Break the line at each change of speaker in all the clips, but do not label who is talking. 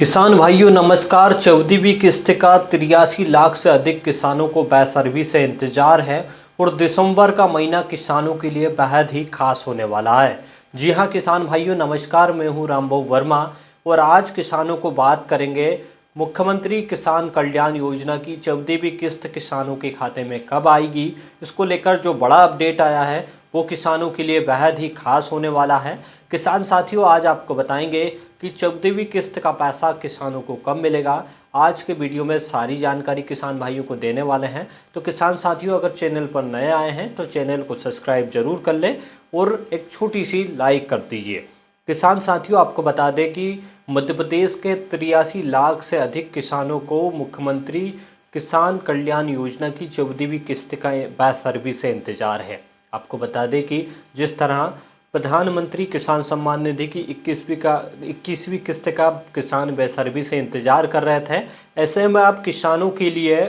किसान भाइयों नमस्कार। 14वीं किस्त का 83 लाख से अधिक किसानों को बेसब्री से इंतजार है और दिसंबर का महीना किसानों के लिए बेहद ही खास होने वाला है। जी हां किसान भाइयों नमस्कार, मैं हूं रामबाबू वर्मा और आज किसानों को बात करेंगे मुख्यमंत्री किसान कल्याण योजना की 14वीं किस्त किसानों के खाते में कब आएगी। इसको लेकर जो बड़ा अपडेट आया है वो किसानों के लिए बेहद ही खास होने वाला है। किसान साथियों आज आपको बताएंगे कि 14वीं किस्त का पैसा किसानों को कब मिलेगा। आज के वीडियो में सारी जानकारी किसान भाइयों को देने वाले हैं। तो किसान साथियों अगर चैनल पर नए आए हैं तो चैनल को सब्सक्राइब जरूर कर लें और एक छोटी सी लाइक कर दीजिए। किसान साथियों आपको बता दें कि मध्य प्रदेश के 83 लाख से अधिक किसानों को मुख्यमंत्री किसान कल्याण योजना की 14वीं किस्त का बेसब्री से इंतजार है। आपको बता दें कि जिस तरह प्रधानमंत्री किसान सम्मान निधि की 21वीं किस्त का किसान बेसब्री से इंतजार कर रहे थे, ऐसे में अब किसानों के लिए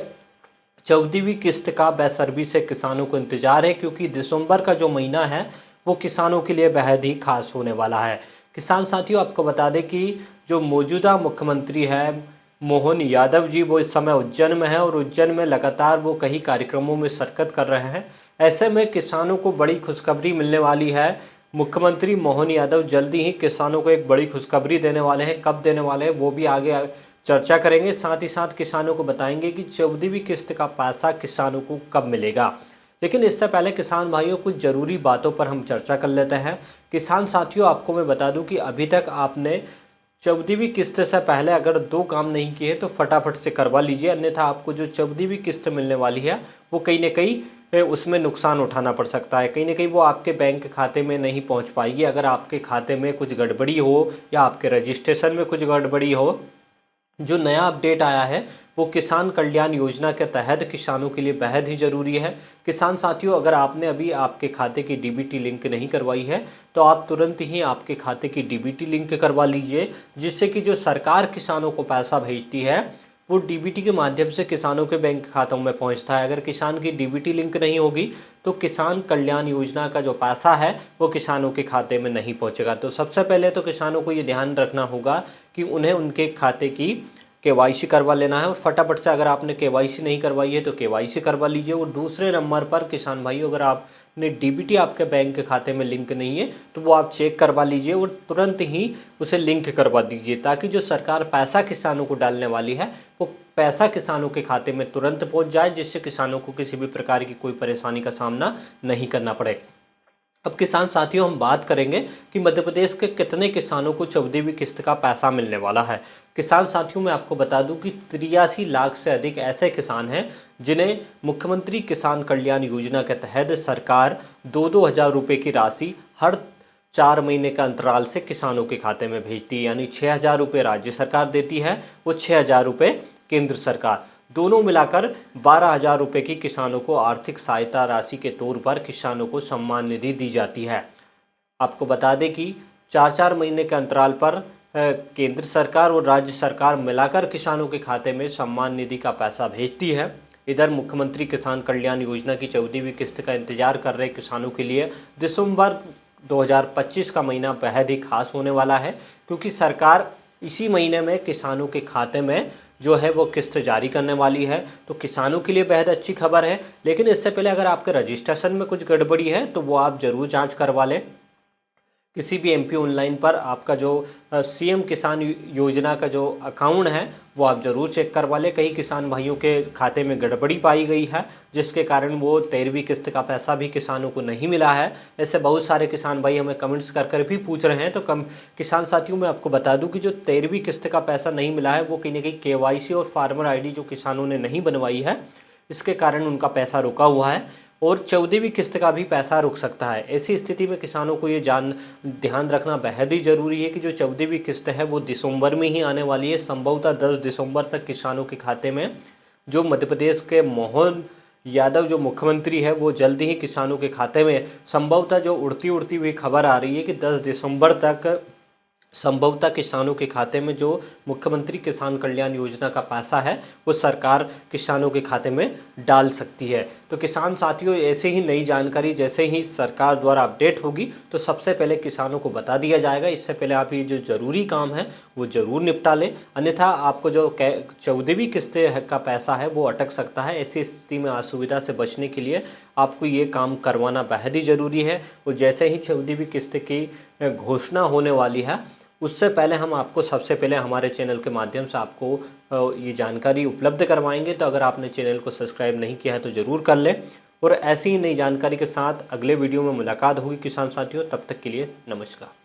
14वीं किस्त का बेसब्री से किसानों को इंतजार है, क्योंकि दिसंबर का जो महीना है वो किसानों के लिए बेहद ही खास होने वाला है। किसान साथियों आपको बता दें कि जो मौजूदा मुख्यमंत्री है मोहन यादव जी, वो इस समय उज्जैन में है और उज्जैन में लगातार वो कई कार्यक्रमों में शिरकत कर रहे हैं। ऐसे में किसानों को बड़ी खुशखबरी मिलने वाली है। मुख्यमंत्री मोहन यादव जल्दी ही किसानों को एक बड़ी खुशखबरी देने वाले हैं। कब देने वाले हैं वो भी आगे चर्चा करेंगे। साथ ही साथ किसानों को बताएंगे कि 14वीं किस्त का पैसा किसानों को कब मिलेगा। लेकिन इससे पहले किसान भाइयों कुछ ज़रूरी बातों पर हम चर्चा कर लेते हैं। किसान साथियों आपको मैं बता दूं कि अभी तक आपने 14वीं किस्त से पहले अगर 2 काम नहीं किए तो फटाफट से करवा लीजिए, अन्यथा आपको जो 14वीं किस्त मिलने वाली है वो कहीं ना कहीं उसमें नुकसान उठाना पड़ सकता है। कहीं ना कहीं वो आपके बैंक खाते में नहीं पहुंच पाएगी। अगर आपके खाते में कुछ गड़बड़ी हो या आपके रजिस्ट्रेशन में कुछ गड़बड़ी हो। जो नया अपडेट आया है वो किसान कल्याण योजना के तहत किसानों के लिए बेहद ही ज़रूरी है। किसान साथियों अगर आपने अभी आपके खाते की डीबीटी लिंक नहीं करवाई है तो आप तुरंत ही आपके खाते की डीबीटी लिंक करवा लीजिए, जिससे कि जो सरकार किसानों को पैसा भेजती है वो डीबीटी के माध्यम से किसानों के बैंक खातों में पहुंचता है। अगर किसान की डीबीटी लिंक नहीं होगी तो किसान कल्याण योजना का जो पैसा है वो किसानों के खाते में नहीं पहुंचेगा। तो सबसे पहले तो किसानों को ये ध्यान रखना होगा कि उन्हें उनके खाते की केवाईसी करवा लेना है और फटाफट से अगर आपने केवाईसी नहीं करवाई है तो केवाईसी करवा लीजिए। और दूसरे नंबर पर किसान भाइयों अगर आपने डीबीटी आपके बैंक के खाते में लिंक नहीं है तो वो आप चेक करवा लीजिए और तुरंत ही उसे लिंक करवा दीजिए, ताकि जो सरकार पैसा किसानों को डालने वाली है वो पैसा किसानों के खाते में तुरंत पहुंच जाए, जिससे किसानों को किसी भी प्रकार की कोई परेशानी का सामना नहीं करना पड़े। अब किसान साथियों हम बात करेंगे कि मध्य प्रदेश के कितने किसानों को 14वीं किस्त का पैसा मिलने वाला है। किसान साथियों मैं आपको बता दूं कि 83 लाख से अधिक ऐसे किसान हैं जिन्हें मुख्यमंत्री किसान कल्याण योजना के तहत सरकार 2-2 हज़ार रुपये की राशि हर 4 महीने का अंतराल से किसानों के खाते में भेजती है। यानी 6,000 रुपये राज्य सरकार देती है, वो 6,000 रुपये केंद्र सरकार, दोनों मिलाकर 12,000 रुपये की किसानों को आर्थिक सहायता राशि के तौर पर किसानों को सम्मान निधि दी जाती है। आपको बता दें कि 4-4 महीने के अंतराल पर केंद्र सरकार और राज्य सरकार मिलाकर किसानों के खाते में सम्मान निधि का पैसा भेजती है। इधर मुख्यमंत्री किसान कल्याण योजना की 14वीं किस्त का इंतजार कर रहे किसानों के लिए दिसंबर 2025 का महीना बेहद ही खास होने वाला है, क्योंकि सरकार इसी महीने में किसानों के खाते में जो है वो किस्त जारी करने वाली है। तो किसानों के लिए बेहद अच्छी खबर है। लेकिन इससे पहले अगर आपके रजिस्ट्रेशन में कुछ गड़बड़ी है तो वो आप ज़रूर जांच करवा लें। किसी भी एमपी ऑनलाइन पर आपका जो सीएम किसान योजना का जो अकाउंट है वो आप ज़रूर चेक करवा लें। कई किसान भाइयों के खाते में गड़बड़ी पाई गई है, जिसके कारण वो 13वीं किस्त का पैसा भी किसानों को नहीं मिला है। ऐसे बहुत सारे किसान भाई हमें कमेंट्स कर भी पूछ रहे हैं। तो किसान साथियों मैं आपको बता दूं कि जो 13वीं किस्त का पैसा नहीं मिला है वो कहीं ना कहीं केवाईसी और फार्मर आईडी जो किसानों ने नहीं बनवाई है, इसके कारण उनका पैसा रुका हुआ है और 14वीं किस्त का भी पैसा रुक सकता है। ऐसी स्थिति में किसानों को ये ध्यान रखना बेहद ही ज़रूरी है कि जो 14वीं किस्त है वो दिसंबर में ही आने वाली है। संभवतः 10 दिसंबर तक किसानों के खाते में जो मध्य प्रदेश के मोहन यादव जो मुख्यमंत्री है वो जल्दी ही किसानों के खाते में, संभवतः जो उड़ती हुई खबर आ रही है कि 10 दिसंबर तक संभवतः किसानों के खाते में जो मुख्यमंत्री किसान कल्याण योजना का पैसा है वो सरकार किसानों के खाते में डाल सकती है। तो किसान साथियों ऐसे ही नई जानकारी जैसे ही सरकार द्वारा अपडेट होगी तो सबसे पहले किसानों को बता दिया जाएगा। इससे पहले आप ये जो ज़रूरी काम है वो ज़रूर निपटा लें, अन्यथा आपको जो 14वीं किस्त का पैसा है वो अटक सकता है। ऐसी स्थिति में असुविधा से बचने के लिए आपको ये काम करवाना बेहद ही ज़रूरी है। और जैसे ही 14वीं किस्त की घोषणा होने वाली है, उससे पहले हम आपको सबसे पहले हमारे चैनल के माध्यम से आपको ये जानकारी उपलब्ध करवाएंगे। तो अगर आपने चैनल को सब्सक्राइब नहीं किया है तो ज़रूर कर लें। और ऐसी ही नई जानकारी के साथ अगले वीडियो में मुलाकात होगी किसान साथियों। तब तक के लिए नमस्कार।